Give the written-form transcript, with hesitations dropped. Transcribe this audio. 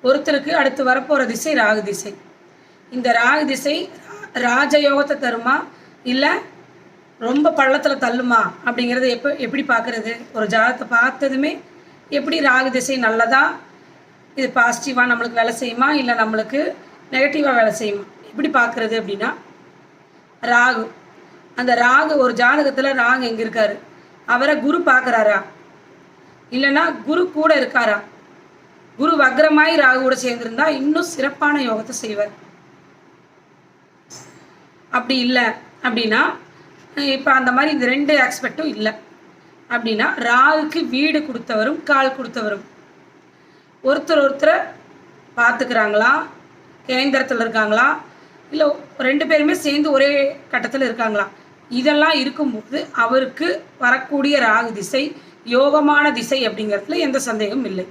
ஒருத்தருக்கு அடுத்து வரப்போகிற திசை ராகு திசை. இந்த ராகு திசை ராஜயோகத்தை தருமா இல்லை ரொம்ப பள்ளத்தில் தள்ளுமா அப்படிங்கிறத எப்படி பார்க்குறது? ஒரு ஜாதகத்தை பார்த்ததுமே எப்படி ராகு திசை நல்லதா, இது பாசிட்டிவாக நம்மளுக்கு வேலை செய்யுமா இல்லை நம்மளுக்கு நெகட்டிவாக வேலை செய்யுமா எப்படி பார்க்குறது அப்படின்னா, ராகு, அந்த ராகு ஒரு ஜாதகத்தில் ராகு எங்கே இருக்காரு, அவரை குரு பார்க்குறாரா இல்லைன்னா குரு கூட இருக்காரா? குரு வக்ரமாய் ராகு கூட சேர்ந்துருந்தா இன்னும் சிறப்பான யோகத்தை செய்வார். அப்படி இல்லை அப்படின்னா, இப்போ அந்த மாதிரி இந்த 2 ஆஸ்பெக்டும் இல்லை அப்படின்னா, ராகுக்கு வீடு கொடுத்தவரும் கால் கொடுத்தவரும் ஒருத்தரை பார்த்துக்கிறாங்களா, கேந்திரத்தில் இருக்காங்களா, இல்லை 2 பேருமே சேர்ந்து ஒரே கட்டத்தில் இருக்காங்களா? இதெல்லாம் இருக்கும்போது அவருக்கு வரக்கூடிய ராகு திசை யோகமான திசை அப்படிங்கிறதுல எந்த சந்தேகமும் இல்லை.